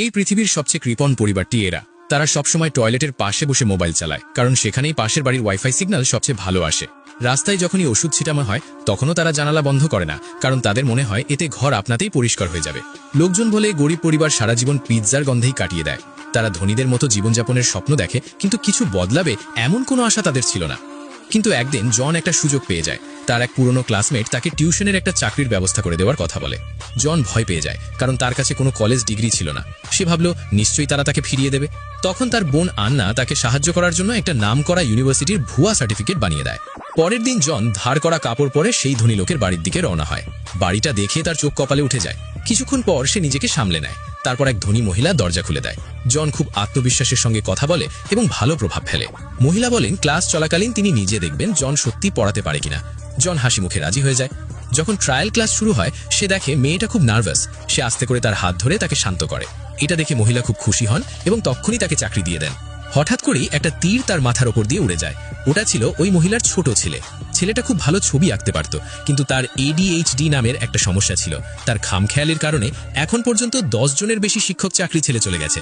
এই পৃথিবীর সবচেয়ে কৃপণ পরিবারটি এরা। তারা সবসময় টয়লেটের পাশে বসে মোবাইল চালায়, কারণ সেখানেই পাশের বাড়ির ওয়াইফাই সিগন্যাল সবচেয়ে ভালো আসে। রাস্তায় যখনই ওষুধ ছিটানো হয় তখনও তারা জানালা বন্ধ করে না, কারণ তাদের মনে হয় এতে ঘর আপনাতেই পরিষ্কার হয়ে যাবে। লোকজন বলে গরিব পরিবার সারা জীবন পিৎজার গন্ধেই কাটিয়ে দেয়। তারা ধনীদের মতো জীবনযাপনের স্বপ্ন দেখে, কিন্তু কিছু বদলাবে এমন কোনো আশা তাদের ছিল না। কিন্তু একদিন জন একটা সুযোগ পেয়ে যায়। তার এক পুরনো ক্লাসমেট তাকে টিউশনের একটা চাকরির ব্যবস্থা করে দেওয়ার কথা বলে। জন ভয় পেয়ে যায়, কারণ তার কাছে কোনো কলেজ ডিগ্রি ছিল না। সে ভাবল নিশ্চয়ই তারা তাকে ফিরিয়ে দেবে। তখন তার বোন আন্না তাকে সাহায্য করার জন্য একটা নামকরা ইউনিভার্সিটির ভুয়া সার্টিফিকেট বানিয়ে দেয়। পরের দিন জন ধার করা কাপড় পরে সেই ধনী লোকের বাড়ির দিকে রওনা হয়। বাড়িটা দেখে তার চোখ কপালে উঠে যায়। কিছুক্ষণ পর সে নিজেকে সামলে নেয়। তারপর এক ধনী মহিলা দরজা খুলে দেয়। জন খুব আত্মবিশ্বাসের সঙ্গে কথা বলে এবং ভালো প্রভাব ফেলে। মহিলা বলেন ক্লাস চলাকালীন তিনি নিজে দেখবেন জন সত্যি পড়াতে পারে কিনা। জন হাসি মুখে রাজি হয়ে যায়। যখন ট্রায়াল ক্লাস শুরু হয় সে দেখে মেয়েটা খুব নার্ভাস। সে আস্তে করে তার হাত ধরে তাকে শান্ত করে। এটা দেখে মহিলা খুব খুশি হন এবং তখনই তাকে চাকরি দিয়ে দেন। হঠাৎ করেই একটা তীর তার মাথার ওপর দিয়ে উড়ে যায়। ওটা ছিল ওই মহিলার ছোট ছেলে। ছেলেটা খুব ভালো ছবি আঁকতে পারত, কিন্তু তার ADHD নামের একটা সমস্যা ছিল। তার খামখেয়ালির কারণে এখন পর্যন্ত 10 জনের বেশি শিক্ষক চাকরি ছেড়ে চলে গেছে।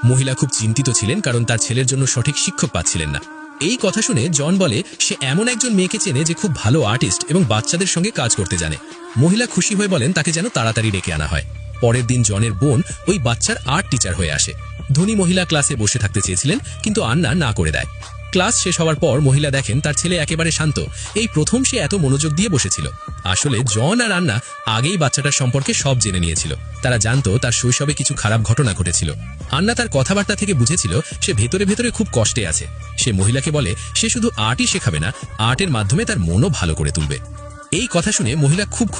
মহিলা খুব চিন্তিত ছিলেন, কারণ তার ছেলের জন্য সঠিক শিক্ষক পাচ্ছিলেন না। এই কথা শুনে জন বলে সে এমন একজন মেয়েকে চেনে যে খুব ভালো আর্টিস্ট এবং বাচ্চাদের সঙ্গে কাজ করতে জানে। মহিলা খুশি হয়ে বলেন তাকে যেন তাড়াতাড়ি ডেকে আনা হয়। পরের দিন জনের বোন ওই বাচ্চার আর্ট টিচার হয়ে আসে। ধনী মহিলা ক্লাসে বসে থাকতে চেয়েছিলেন, কিন্তু আন্না না করে দেয়। ক্লাস শেষ হওয়ার পর মহিলা দেখেন তার ছেলে একেবারে শান্ত। এই প্রথম সে এত মনোযোগ দিয়ে বসেছিল। আসলে জন আর আন্না আগেই বাচ্চাটার সম্পর্কে সব জেনে নিয়েছিল। তারা জানতো তার শৈশবে কিছু খারাপ ঘটনা ঘটেছিল। আন্না তার কথাবার্তা থেকে বুঝেছিল সে ভেতরে ভেতরে খুব কষ্টে আছে। সে মহিলাকে বলে সে শুধু আর্টই শেখাবে না, আর্টের মাধ্যমে তার মনও ভালো করে তুলবে। এই কথা শুনে মহিলা খুব